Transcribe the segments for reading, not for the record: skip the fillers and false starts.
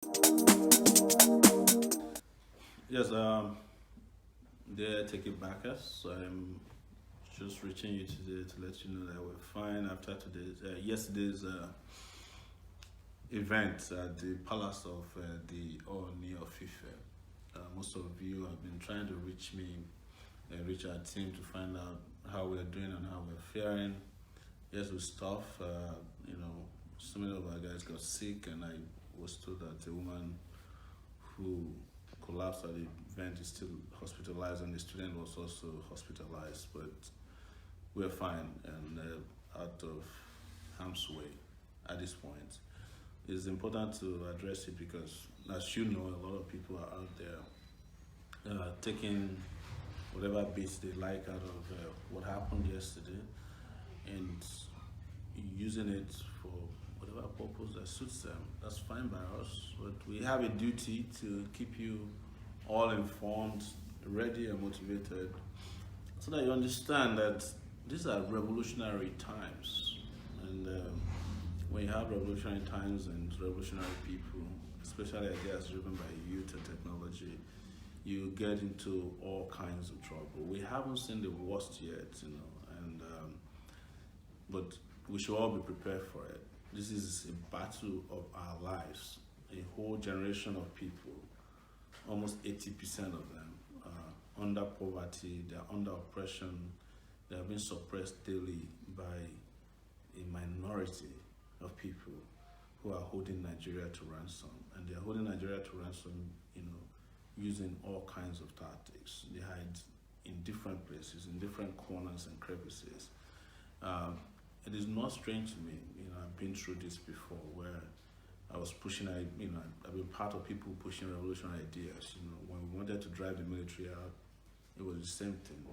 Yes, there take it back us. I'm just reaching you today to let you know that we're fine after yesterday's event at the Palace of the Ooni of Ife. Most of you have been trying to reach me and reach our team to find out how we're doing and how we're faring. Yes, with stuff. So many of our guys got sick, and I was told that a woman who collapsed at the event is still hospitalized, and the student was also hospitalized. But we're fine and out of harm's way at this point. It's important to address it because, as you know, a lot of people are out there taking whatever bits they like out of what happened yesterday and using it for whatever purpose that suits them. That's fine by us, but we have a duty to keep you all informed, ready, and motivated so that you understand that these are revolutionary times. And when you have revolutionary times and revolutionary people, especially ideas driven by youth and technology, you get into all kinds of trouble. We haven't seen the worst yet, but we should all be prepared for it. This is a battle of our lives. A whole generation of people, almost 80% of them, are under poverty, they're under oppression, they are being suppressed daily by a minority of people who are holding Nigeria to ransom. And they're holding Nigeria to ransom, using all kinds of tactics. They hide in different places, in different corners and crevices. It is not strange to me. I've been through this before where I was pushing, I've been part of people pushing revolutionary ideas. When we wanted to drive the military out, it was the same thing.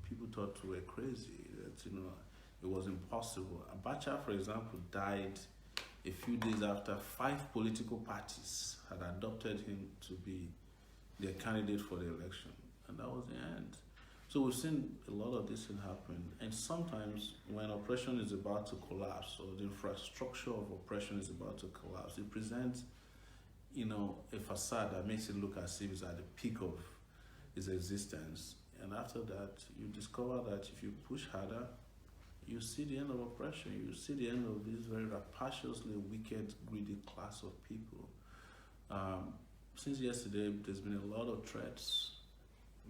People thought we were crazy, that, it was impossible. Abacha, for example, died a few days after 5 political parties had adopted him to be their candidate for the election. And that was the end. So we've seen a lot of this thing happen. And sometimes when oppression is about to collapse or the infrastructure of oppression is about to collapse, it presents, a facade that makes it look as if it's at the peak of its existence. And after that, you discover that if you push harder, you see the end of oppression. You see the end of this very rapaciously wicked, greedy class of people. Since yesterday, there's been a lot of threats,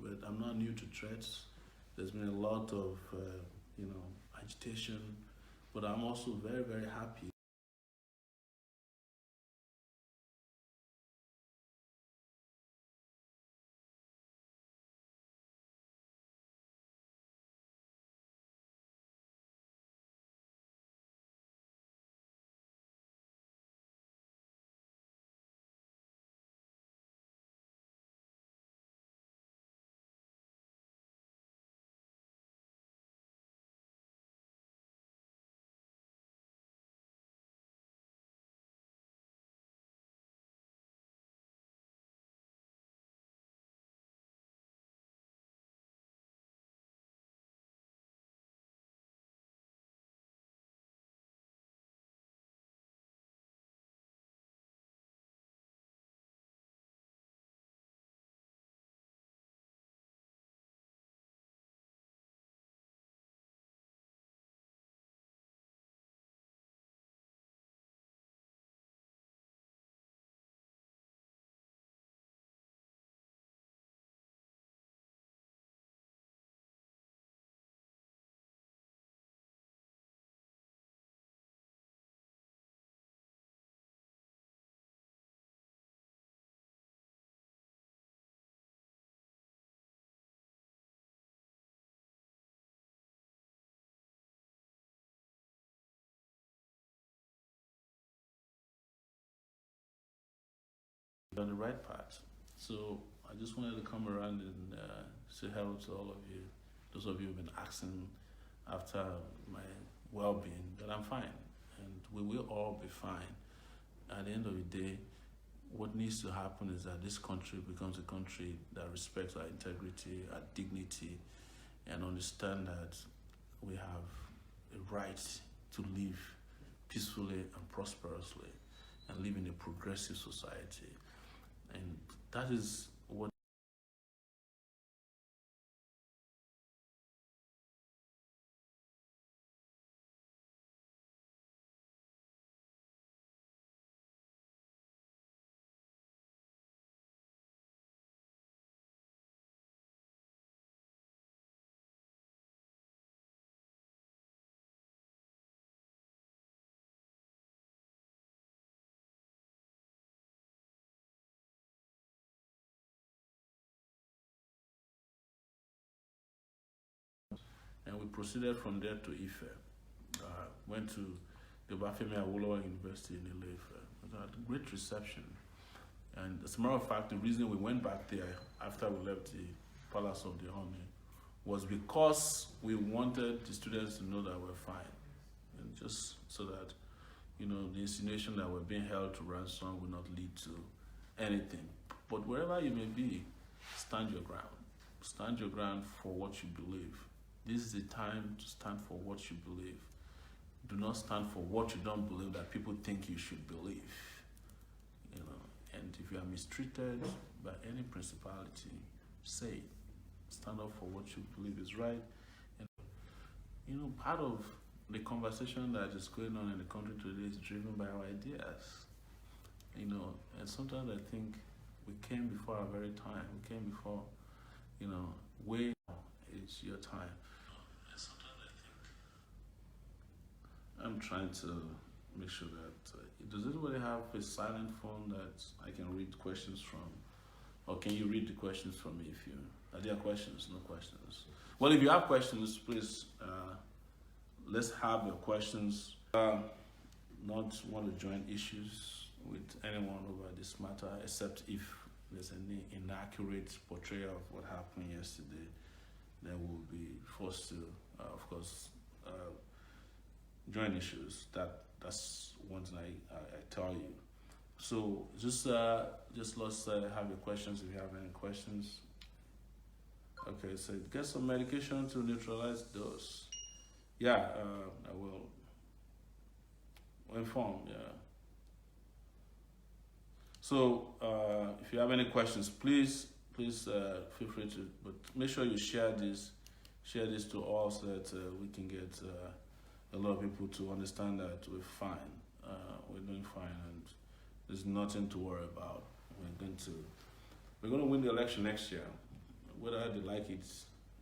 but I'm not new to threats. There's been a lot of, agitation, but I'm also very, very happy. On the right path. So I just wanted to come around and say hello to all of you. Those of you who've been asking after my well-being, but I'm fine, and we will all be fine. At the end of the day, what needs to happen is that this country becomes a country that respects our integrity, our dignity, and understand that we have a right to live peacefully and prosperously. and live in a progressive society. And that is what. And we proceeded from there to Ife. Went to the Obafemi Awolowo University in Ile-Ife. It had a great reception. And as a matter of fact, the reason we went back there after we left the Palace of the Ooni was because we wanted the students to know that we're fine. And just so that, the insinuation that we're being held to ransom will not lead to anything. But wherever you may be, stand your ground. Stand your ground for what you believe. This is the time to stand for what you believe. Do not stand for what you don't believe that people think you should believe. And if you are mistreated by any principality, say it. Stand up for what you believe is right. And part of the conversation that is going on in the country today is driven by our ideas. And sometimes I think we came before our very time. We came before, way it's your time. I'm trying to make sure that does anybody have a silent phone that I can read questions from, or can you read the questions from me? Are there questions? No questions. Well, if you have questions, please let's have your questions. Not want to join issues with anyone over this matter, except if there's any inaccurate portrayal of what happened yesterday, then we'll be forced to, of course, join issues. That's one thing I tell you. So just let's have your questions if you have any questions. Okay, so get some medication to neutralize those. Yeah, I will inform. Yeah. So if you have any questions, please feel free to. But make sure you share this to all so that we can get a lot of people to understand that we're fine. We're doing fine, and there's nothing to worry about. We're going to win the election next year, whether they like it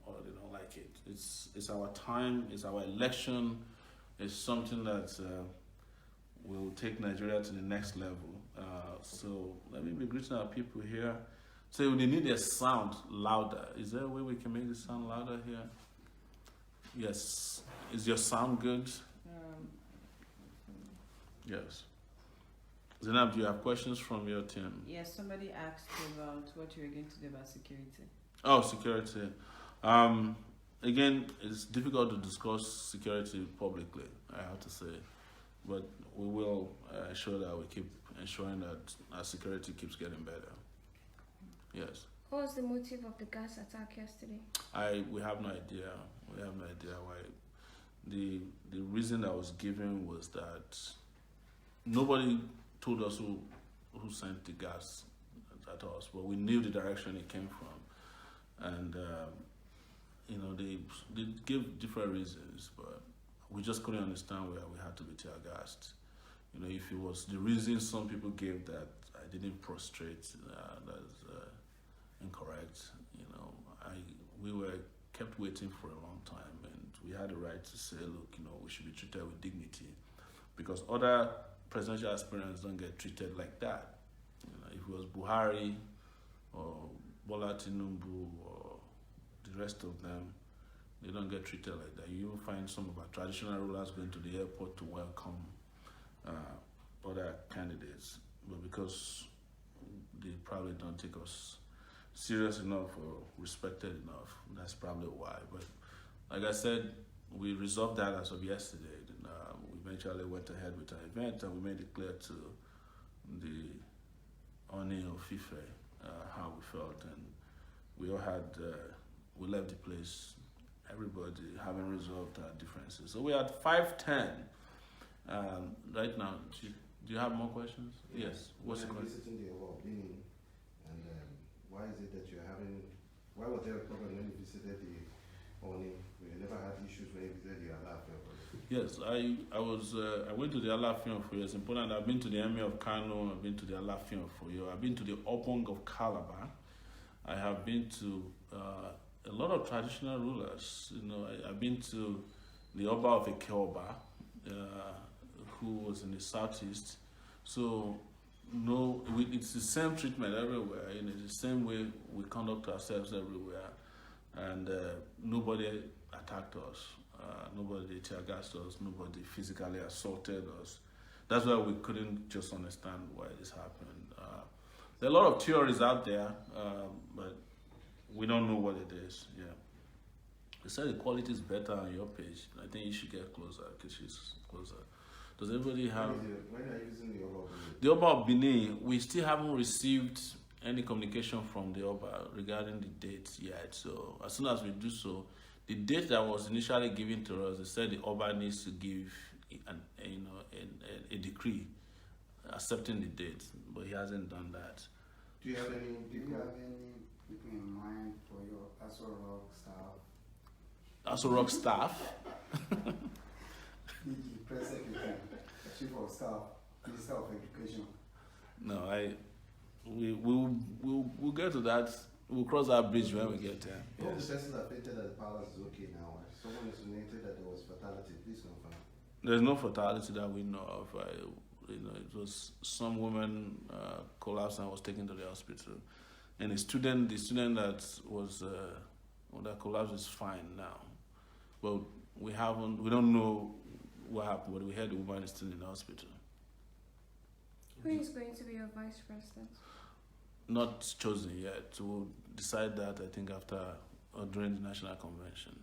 or they don't like it. It's our time. It's our election. It's something that will take Nigeria to the next level. So let me be greeting our people here. So they need their sound louder. Is there a way we can make the sound louder here? Yes. Is your sound good? Yes. Zainab, do you have questions from your team? Yes, somebody asked about what you were going to do about security. Oh, security. Again, it's difficult to discuss security publicly, I have to say. But we will ensure that we keep ensuring that our security keeps getting better. Yes. What was the motive of the gas attack yesterday? We have no idea. We have no idea why. The reason that was given was that nobody told us who sent the gas at us, but we knew the direction it came from. And, they gave different reasons, but we just couldn't understand why we had to be tear gassed. If it was the reason some people gave that I didn't prostrate, that's incorrect. We were kept waiting for a long time, and we had the right to say, look, we should be treated with dignity, because other presidential aspirants don't get treated like that. If it was Buhari or Bola Tinubu or the rest of them, they don't get treated like that. You will find some of our traditional rulers going to the airport to welcome other candidates, but because they probably don't take us serious enough or respected enough, that's probably why. But like I said, we resolved that as of yesterday. We eventually went ahead with our event, and we made it clear to the Ooni of Ife how we felt, and we all had we left the place, everybody having resolved our differences. So we had 510 right now. Do you have more questions? Yes. What's the When question? visiting the Oba Benin, and why is it that you're having? Why was there a problem when you visited the Ooni? You never had issues when you visited the Alafia. Yes, I went to the Alafia of Oyo. It's important. I've been to the Emir of Kano. I've been to the Alafia of Oyo. I've been to the Obong of Calabar. I have been to a lot of traditional rulers. I've been to the Oba of Ekeoba, who was in the southeast. So, no, it's the same treatment everywhere. It's the same way we conduct ourselves everywhere, and nobody attacked us. Nobody tear gassed us. Nobody physically assaulted us. That's why we couldn't just understand why this happened. There are a lot of theories out there, but we don't know what it is. Yeah. They said the quality is better on your page. I think you should get closer because she's closer. Does everybody have? When are you using the Oba of Benin? The Oba of Benin, we still haven't received any communication from the Oba regarding the date yet. So as soon as we do so, the date that was initially given to us, they said the Oba needs to give a decree accepting the date, but he hasn't done that. Do you have any people? In mind for your Aso Rock staff? Also, rock staff. The press secretary, chief of staff, minister of education. No, we'll get to that. We'll cross that bridge when we get there. All the Yes. persons affected at the palace is okay now. Someone insinuated that there was fatality. Please confirm. There's no fatality that we know of. It was some woman collapsed and was taken to the hospital, and the student that was that collapsed is fine now. But we don't know what happened. But we heard the woman is still in the hospital. Who is going to be your vice president? Not chosen yet. We'll decide that, I think, after or during the national convention.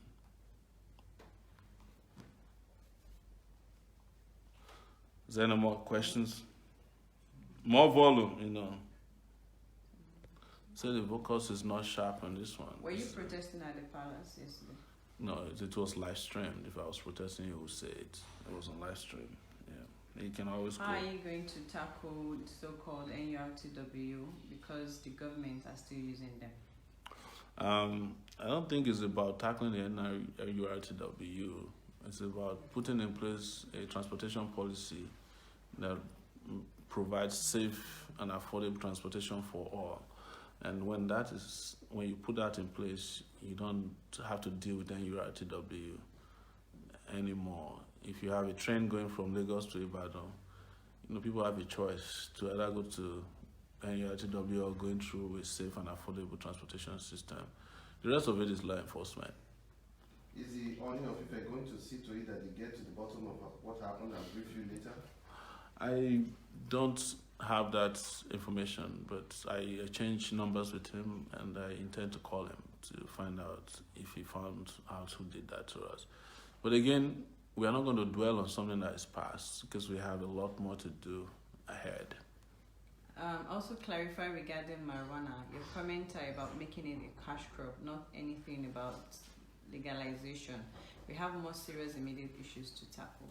Is there any more questions? More volume, So the vocals is not sharp on this one. Were you protesting at the palace yesterday? No, it was live streamed. If I was protesting, you would say it. It was on live stream. Yeah, you can always How go. are you going to tackle the so-called NURTW because the government are still using them? I don't think it's about tackling the NURTW. It's about putting in place a transportation policy that provides safe and affordable transportation for all. And when you put that in place, you don't have to deal with NURTW anymore. If you have a train going from Lagos to Ibadan, people have a choice to either go to NURTW or going through a safe and affordable transportation system. The rest of it is law enforcement. Is the Ooni of Ife going to see to it that they get to the bottom of what happened and brief you later? I don't have that information, but I exchanged numbers with him and I intend to call him to find out if he found out who did that to us. But again, we are not going to dwell on something that is past because we have a lot more to do ahead. Also clarify regarding marijuana, your commentary about making it a cash crop, not anything about legalization. We have more serious immediate issues to tackle.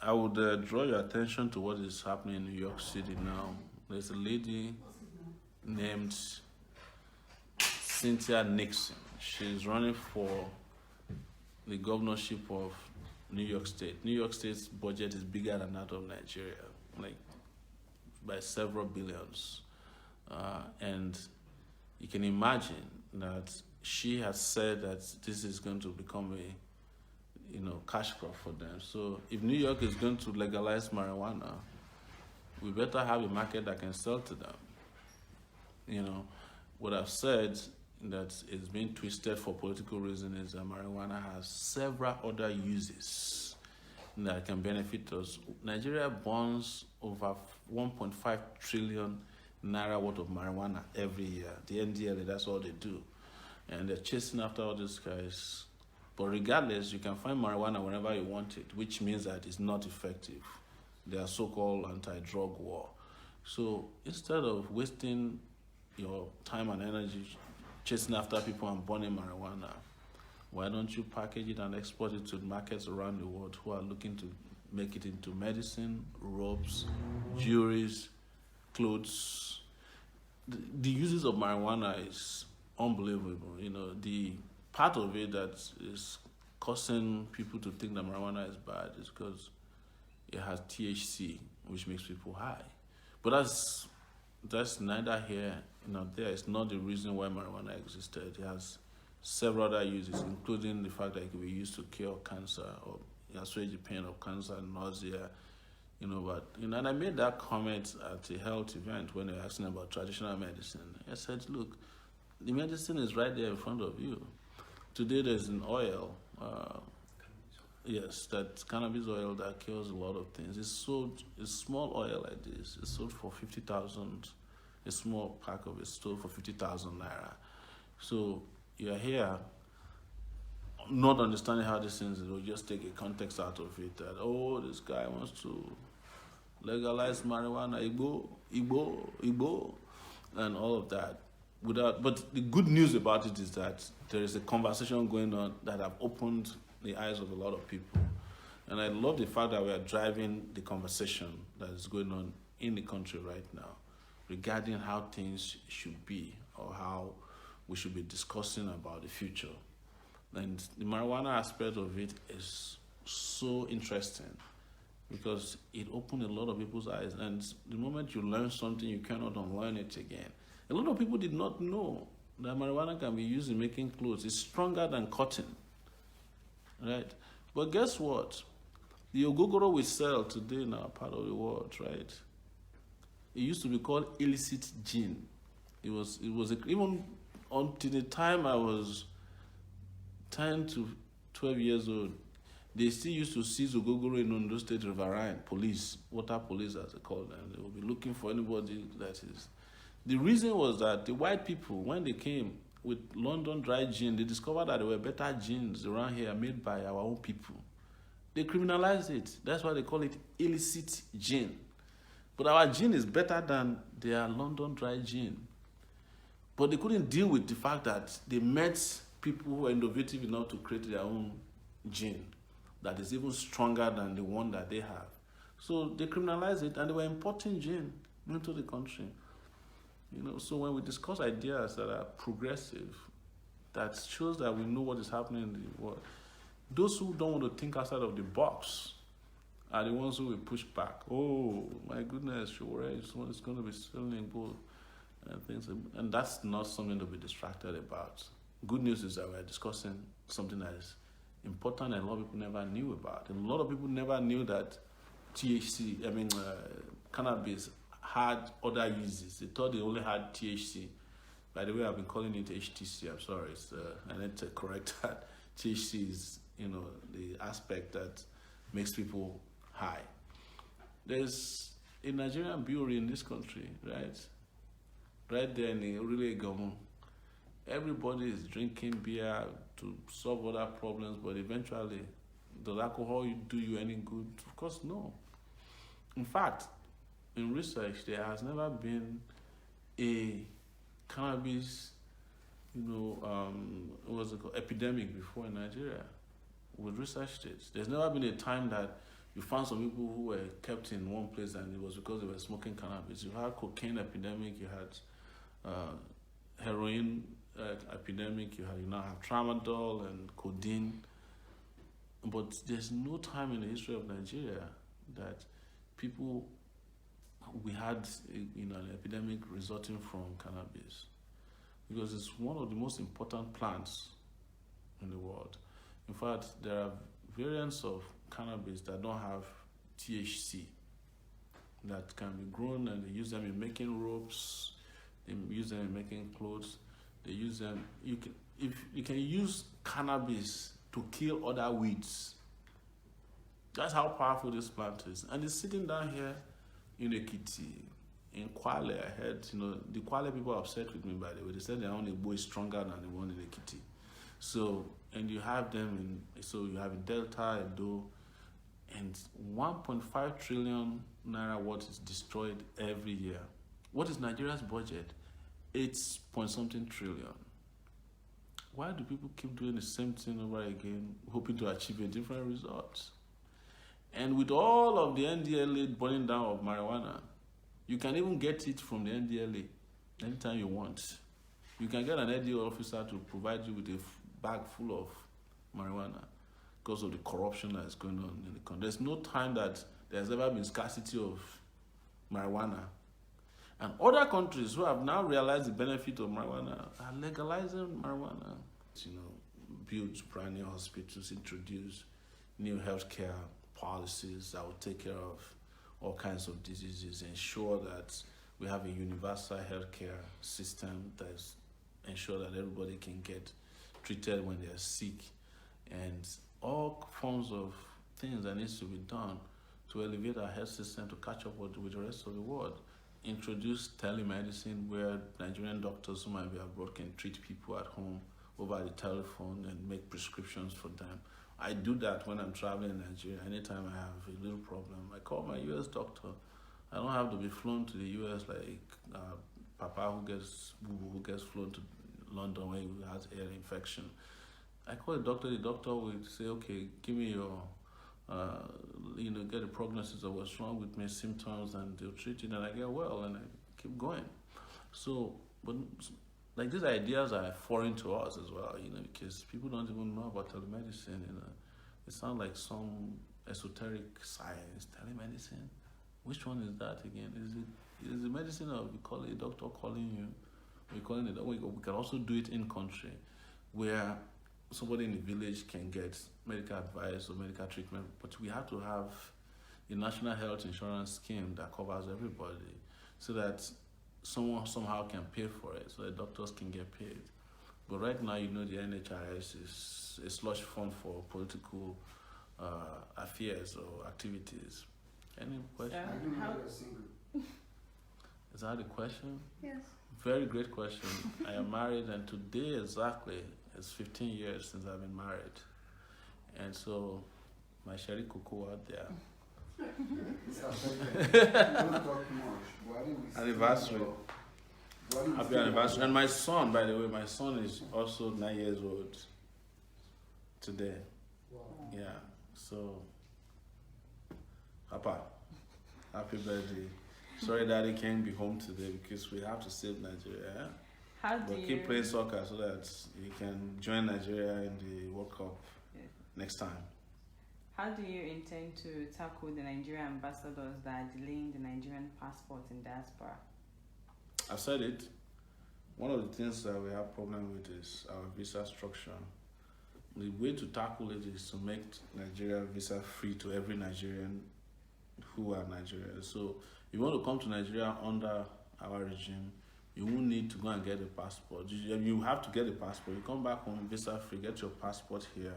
I would draw your attention to what is happening in New York City now. There's a lady named Cynthia Nixon. She's running for the governorship of New York State. New York State's budget is bigger than that of Nigeria, like by several billions. And you can imagine that she has said that this is going to become a cash crop for them. So if New York is going to legalize marijuana, we better have a market that can sell to them. What I've said that is being twisted for political reasons is that marijuana has several other uses that can benefit us. Nigeria burns over 1.5 trillion naira worth of marijuana every year. The NDLA, that's all they do. And they're chasing after all these guys. But regardless, you can find marijuana whenever you want it, which means that it's not effective. They are so-called anti-drug war. So instead of wasting your time and energy chasing after people and burning marijuana, why don't you package it and export it to markets around the world who are looking to make it into medicine, robes, jewelries, clothes. The uses of marijuana is unbelievable. The part of it that is causing people to think that marijuana is bad is because it has THC, which makes people high. But that's neither here nor there. It's not the reason why marijuana existed. It has several other uses, including the fact that it can be used to cure cancer or assuage the pain of cancer, nausea, and I made that comment at a health event when they were asking about traditional medicine. I said, look, the medicine is right there in front of you. Today there's an oil, that cannabis oil that cures a lot of things. It's sold, a small oil like this, it's sold for 50,000, a small pack of it sold for 50,000 naira. So you're here not understanding how these things will just take a context out of it that, this guy wants to legalize marijuana, Igbo, and all of that. But the good news about it is that there is a conversation going on that have opened the eyes of a lot of people. And I love the fact that we are driving the conversation that is going on in the country right now regarding how things should be or how we should be discussing about the future. And the marijuana aspect of it is so interesting because it opened a lot of people's eyes. And the moment you learn something, you cannot unlearn it again. A lot of people did not know that marijuana can be used in making clothes. It's stronger than cotton, right? But guess what? The ogogoro we sell today in our part of the world, right? It used to be called illicit gin. Even until the time I was 10 to 12 years old, they still used to seize ogogoro in Ondo State Riverine, police, water police as they call them. They will be looking for anybody that is. The reason was that the white people, when they came with London dry gin, they discovered that there were better gins around here made by our own people. They criminalized it. That's why they call it illicit gin. But our gin is better than their London dry gin. But they couldn't deal with the fact that they met people who were innovative enough to create their own gin that is even stronger than the one that they have. So they criminalized it and they were importing gin into the country. So when we discuss ideas that are progressive, that shows that we know what is happening in the world, those who don't want to think outside of the box are the ones who will push back. Oh, my goodness, Sowore is going to be selling gold and things. And that's not something to be distracted about. Good news is that we're discussing something that is important and a lot of people never knew about. And a lot of people never knew that cannabis had other uses. They thought they only had THC. By the way, I've been calling it HTC. I'm sorry. I need to correct that. THC is, the aspect that makes people high. There's a Nigerian brewery in this country, right? Right there in the Orile Gomu. Everybody is drinking beer to solve other problems, but eventually, does alcohol do you any good? Of course, no. In fact, in research, there has never been a cannabis, epidemic before in Nigeria. We researched it. There's never been a time that you found some people who were kept in one place and it was because they were smoking cannabis. You had cocaine epidemic, you had heroin epidemic, you now have tramadol and codeine. But there's no time in the history of Nigeria that we had an epidemic resulting from cannabis, because it's one of the most important plants in the world. In fact, there are variants of cannabis that don't have THC that can be grown, and they use them in making ropes, they use them in making clothes, they use them. You can use cannabis to kill other weeds. That's how powerful this plant is. And it's sitting down here in Ekiti, in Kwale. I heard, the Kwale people are upset with me, by the way. They said their own Igbo is stronger than the one in Ekiti. So, and you have them you have in Delta, Edo, and 1.5 trillion naira what is destroyed every year. What is Nigeria's budget? 8-point-something trillion. Why do people keep doing the same thing over again, hoping to achieve a different result? And with all of the NDLA burning down of marijuana, you can even get it from the NDLA anytime you want. You can get an NDLA officer to provide you with a bag full of marijuana because of the corruption that is going on in the country. There's no time that there's ever been scarcity of marijuana. And other countries who have now realized the benefit of marijuana are legalizing marijuana. You know, build brand new hospitals, introduce new healthcare policies that will take care of all kinds of diseases, ensure that we have a universal healthcare system that ensure that everybody can get treated when they are sick, and all forms of things that needs to be done to elevate our health system to catch up with the rest of the world. Introduce telemedicine where Nigerian doctors who might be abroad can treat people at home over the telephone and make prescriptions for them. I do that when I'm traveling in Nigeria. Anytime I have a little problem, I call my US doctor. I don't have to be flown to the US like Papa who gets flown to London when he has air infection. I call the doctor will say, okay, give me your, get a prognosis of what's wrong with my symptoms, and they'll treat it, and I get well, and I keep going. So, but like these ideas are foreign to us as well, because people don't even know about telemedicine. It sounds like some esoteric science. Telemedicine, which one is that again? Is it medicine, or we call it a doctor calling you? We can also do it in country, where somebody in the village can get medical advice or medical treatment, but we have to have a national health insurance scheme that covers everybody, so that someone somehow can pay for it, so that doctors can get paid. But right now, the NHIS is a slush fund for political affairs or activities. Any question? I didn't know you're single. Is that a question? Yes. Very great question. I am married, and today exactly it's 15 years since I've been married. And so, my Sherry Coco out there. It's affected. Don't talk much. Anniversary. Happy anniversary. And my son, by the way, is also 9 years old today. Wow. Yeah. So, Papa, happy birthday. Sorry Daddy can't be home today because we have to save Nigeria. But keep playing soccer so that you can join Nigeria in the World Cup next time. How do you intend to tackle the Nigerian ambassadors that are delaying the Nigerian passport in diaspora? I've said it. One of the things that we have problem with is our visa structure. The way to tackle it is to make Nigeria visa free to every Nigerian who are Nigerians. So if you want to come to Nigeria under our regime, you won't need to go and get a passport. You have to get a passport. You come back home visa free, get your passport here,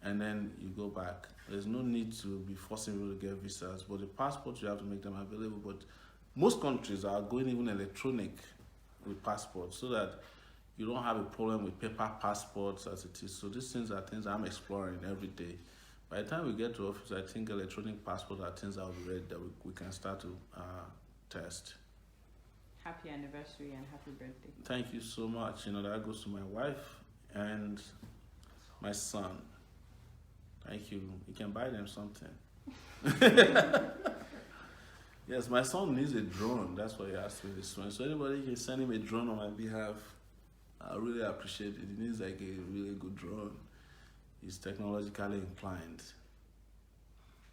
and then you go back. There's no need to be forcing people to get visas, but the passport, you have to make them available. But most countries are going even electronic with passports so that you don't have a problem with paper passports as it is. So these things are things I'm exploring every day. By the time we get to office, I think electronic passports are things that will be ready that we can start to test. Happy anniversary and happy birthday. Thank you so much. That goes to my wife and my son. Thank you. You can buy them something. Yes, my son needs a drone. That's why he asked me this one. So anybody can send him a drone on my behalf, I really appreciate it. He needs like a really good drone. He's technologically inclined.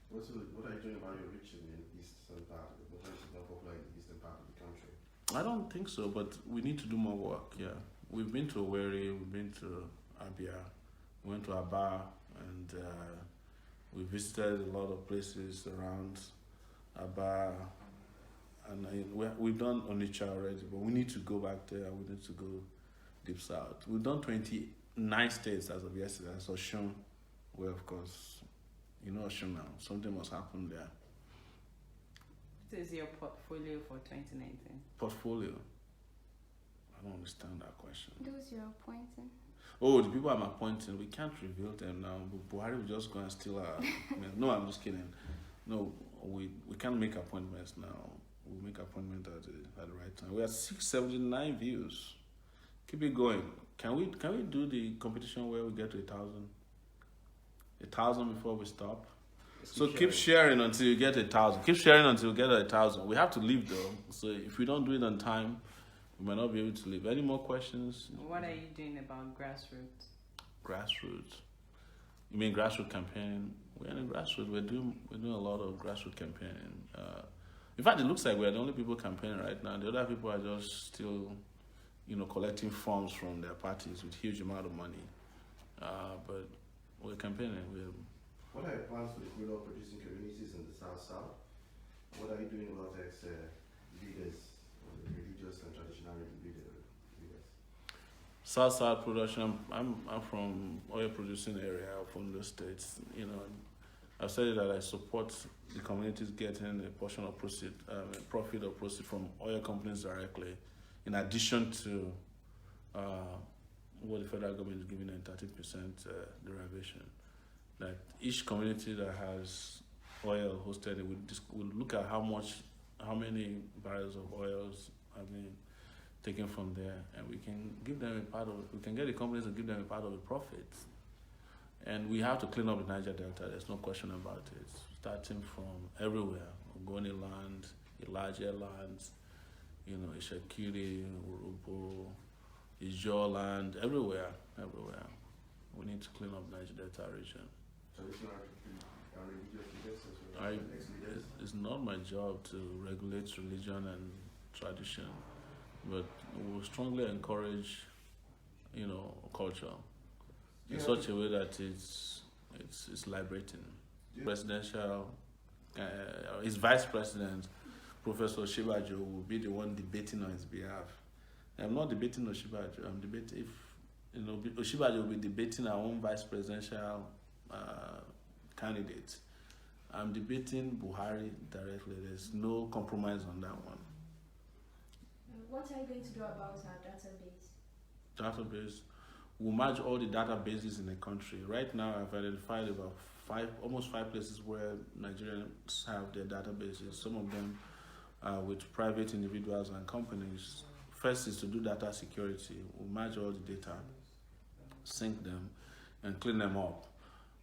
What are you doing about your region in the eastern part? What is not popular in the eastern part of the country? I don't think so, but we need to do more work, yeah. We've been to Owerri, we've been to Abia, we went to Aba, and we visited a lot of places around Aba, and we've done Onitsha already, but we need to go back there, we need to go deep south. We've done 29 states as of yesterday, so Osun, where of course, Osun now, something must happen there. What is your portfolio for 2019? Portfolio? I don't understand that question. Those you're appointing. Oh, the people I'm appointing, we can't reveal them now. But Buhari will just go and steal our... No, I'm just kidding. No, we can't make appointments now. We'll make appointments at the right time. We have 679 views. Keep it going. Can we do the competition where we get to 1,000? 1,000 before we stop? So keep sharing until you get 1,000. Keep sharing until you get 1,000. We have to leave though. So if we don't do it on time, we might not be able to leave. Any more questions? What are you doing about grassroots? Grassroots. You mean grassroots campaigning? We're in a grassroots. We're doing a lot of grassroots campaigning. In fact, it looks like we're the only people campaigning right now. The other people are just still, collecting funds from their parties with huge amount of money. But we're campaigning. What are your plans for the rural producing communities in the South? What are you doing about leaders, religious and traditional leaders? South production. I'm from oil producing area from the states. I've said that I support the communities getting a portion of profit or proceed from oil companies directly, in addition to what the federal government is giving them 30% derivation. That each community that has oil hosted, we'll look at how many barrels of oils have been taken from there, and we can give them we can get the companies to give them a part of the profits. And we have to clean up the Niger Delta, there's no question about it. Starting from everywhere, Ogoni land, Elijah lands, Ishakiri, Urubu, Ijo land, everywhere. We need to clean up the Niger Delta region. It's not my job to regulate religion and tradition, but we will strongly encourage, culture in such a way that it's liberating. Presidential, his vice president, Professor Oshibajo, will be the one debating on his behalf. I'm not debating Oshibajo. I'm debating Oshibajo will be debating our own vice presidential candidate. I'm debating Buhari directly. There's no compromise on that one. What are you going to do about our database? Database. We'll merge all the databases in the country. Right now, I've identified about almost five places where Nigerians have their databases. Some of them with private individuals and companies. First is to do data security. We'll merge all the data, sync them, and clean them up.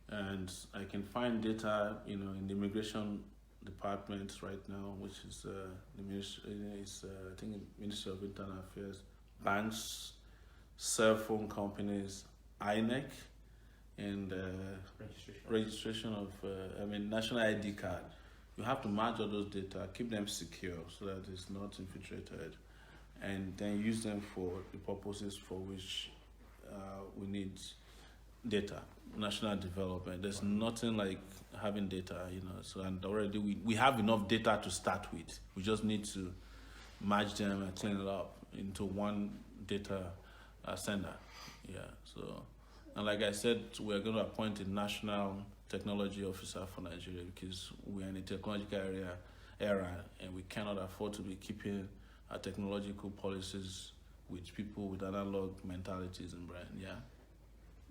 And I can find data, in the immigration department right now, which is I think Ministry of Internal Affairs, banks, cell phone companies, INEC, and registration of national ID card. You have to merge all those data, keep them secure so that it's not infiltrated, and then use them for the purposes for which we need data, national development. There's nothing like having data, so, and already we have enough data to start with. We just need to merge them and clean it up into one data sender. Yeah, so, and like I said, we're going to appoint a national technology officer for Nigeria because we're in a technological era and we cannot afford to be keeping our technological policies with people with analog mentalities and brain. Yeah.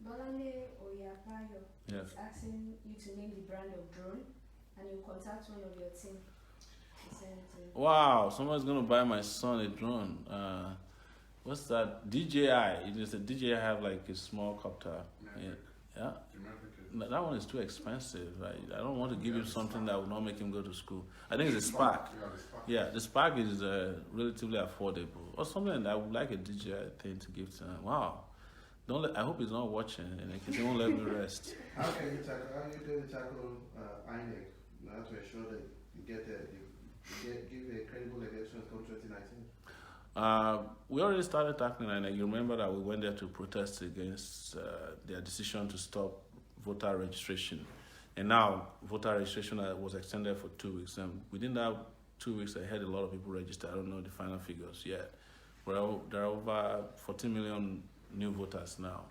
Bolande Oyapayo Yes. is asking you to name the brand of drone, and you contact one of your team to send it to you. Wow, someone's gonna buy my son a drone. What's that? DJI. It is a DJI have like a small copter. Yeah. No, that one is too expensive. I don't want to give him something that will not make him go to school. I think it's a Spark. Yeah, the Spark is relatively affordable. Or something that I would like a DJI thing to give to him. Wow. I hope he's not watching, and he won't let me rest. How are you going to tackle INEC now to ensure that you give a credible election come 2019? We already started tackling INEC. You remember that we went there to protest against their decision to stop voter registration. And now voter registration was extended for 2 weeks. And within that 2 weeks, I had a lot of people register. I don't know the final figures yet. Well, there are over 14 million new voters now.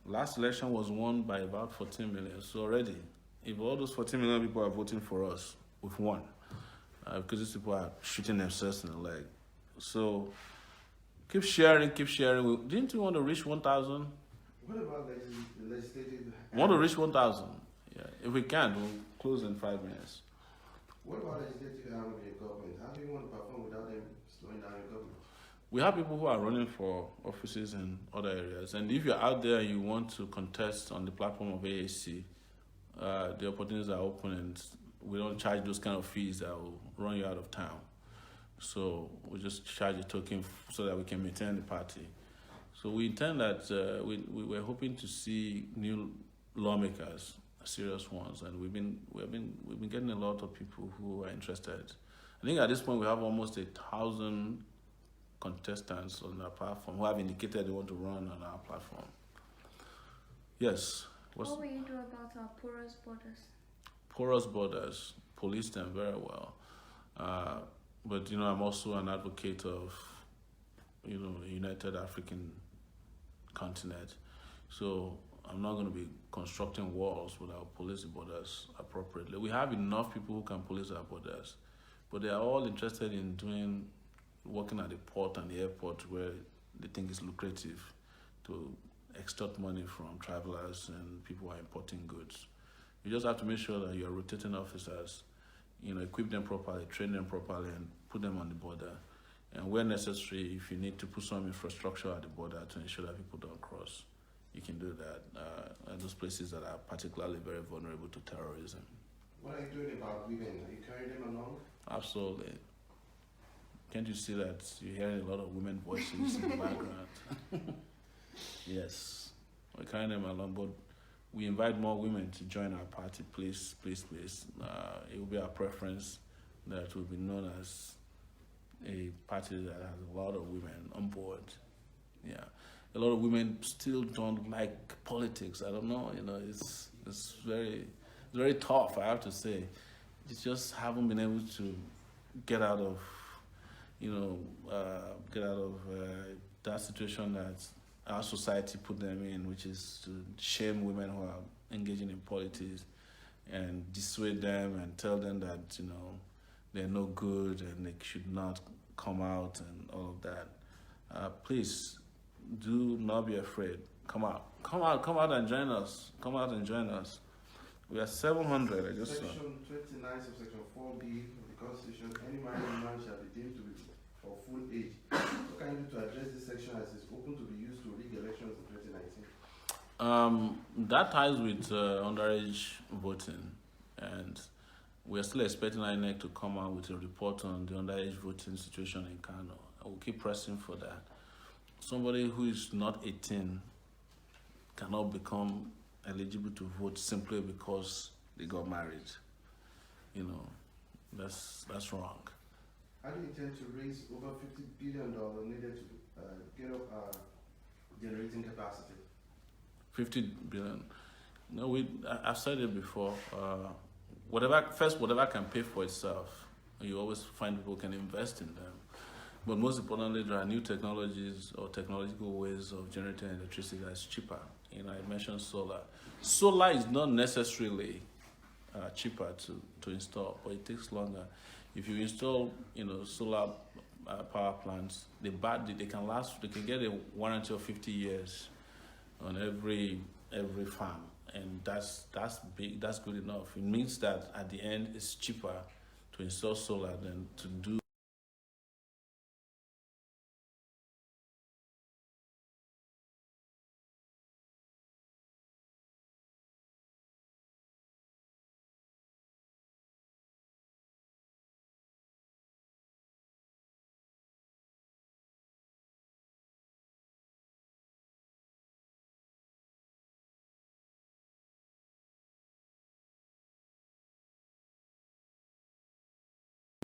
Last election was won by about 14 million. So already, if all those 14 million people are voting for us, we've won. Because these people are shooting themselves in the leg. So keep sharing. Didn't you want to reach 1,000? What about legislative? Want to reach 1,000? Yeah. If we can, we'll close in 5 minutes. What about legislative arm of your government? How do you want to perform without them slowing down your government? We have people who are running for offices in other areas. And if you're out there and you want to contest on the platform of AAC, the opportunities are open, and we don't charge those kind of fees that will run you out of town. So we just charge a token so that we can maintain the party. So we intend that we're hoping to see new lawmakers, serious ones, and we've been getting a lot of people who are interested. I think at this point we have almost 1,000 contestants on our platform who have indicated they want to run on our platform. Yes. What will you do about our porous borders? Porous borders, police them very well. But I'm also an advocate of, a united African continent. So I'm not going to be constructing walls without police the borders appropriately. We have enough people who can police our borders, but they are all interested in working at the port and the airport where they think it's lucrative to extort money from travelers and people who are importing goods. You just have to make sure that you're rotating officers, equip them properly, train them properly, and put them on the border. And where necessary, if you need to put some infrastructure at the border to ensure that people don't cross, you can do that. At those places that are particularly very vulnerable to terrorism. What are you doing about women? Are you carrying them along? Absolutely. Can't you see that you're hearing a lot of women voices in the background? Yes, we're carrying them along, but we invite more women to join our party, please. It will be our preference that it will be known as a party that has a lot of women on board. Yeah, a lot of women still don't like politics. I don't know, it's very tough, I have to say. They just haven't been able to get out of that situation that our society put them in, which is to shame women who are engaging in politics and dissuade them and tell them that they're no good and they should not come out and all of that. Please do not be afraid. Come out and join us. We are 700. I just saw. Section 29 subsection 4B of the Constitution, any man or woman shall be deemed to be of full age. What can you do to address this section as it's open to be used to rig elections in 2019? That ties with underage voting, and we are still expecting INEC to come out with a report on the underage voting situation in Kano. I will keep pressing for that. Somebody who is not 18 cannot become eligible to vote simply because they got married. That's wrong. How do you intend to raise over $50 billion needed to get up our generating capacity? 50 billion. I've said it before. Whatever can pay for itself, you always find people can invest in them. But most importantly, there are new technologies or technological ways of generating electricity that's cheaper. I mentioned solar. Solar is not necessarily cheaper to install, but it takes longer. If you install, solar power plants, they can last. They can get a warranty of 50 years on every farm, and that's big. That's good enough. It means that at the end, it's cheaper to install solar than to do.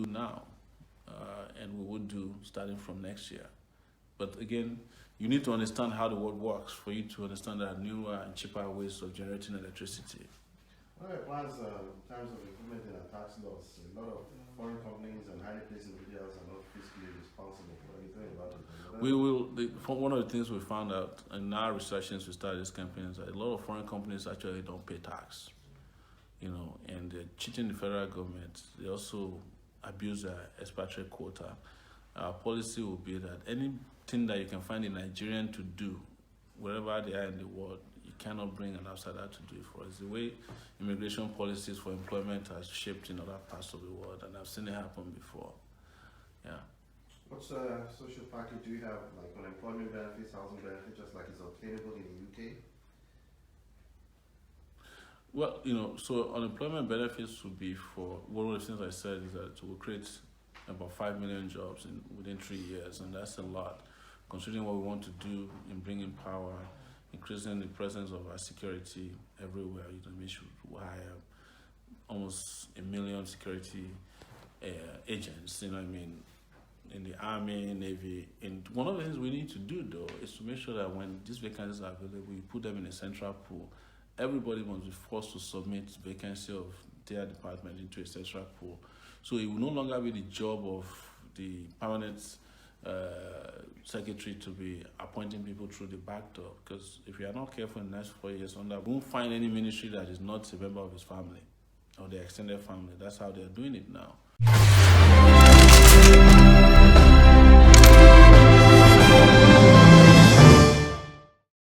Now, and we would do starting from next year. But again, you need to understand how the world works for you to understand there are newer and cheaper ways of generating electricity. What are your plans in terms of implementing our tax laws? A lot of foreign companies and highly placed individuals are not fiscally responsible. What are you doing about it? We will. One of the things we found out in our research since we started this campaign is that a lot of foreign companies actually don't pay tax, and they're cheating the federal government. They also abuse their expatriate quota. Our policy will be that anything that you can find a Nigerian to do, wherever they are in the world, you cannot bring an outsider to do it for us. The way immigration policies for employment are shaped in other parts of the world, and I've seen it happen before. Yeah. What social package do you have, like unemployment benefits, housing benefits, just like it's obtainable in the UK? Well, so unemployment benefits would be for one of the things I said is that it will create about 5 million jobs within 3 years, and that's a lot, considering what we want to do in bringing power, increasing the presence of our security everywhere. We should hire almost 1 million security agents. In the army, navy. And one of the things we need to do, though, is to make sure that when these vacancies are available, we put them in a central pool. Everybody must be forced to submit vacancy of their department into a central pool. So it will no longer be the job of the permanent secretary to be appointing people through the back door. Because if you are not careful in the next 4 years, we won't find any ministry that is not a member of his family or their extended family. That's how they're doing it now.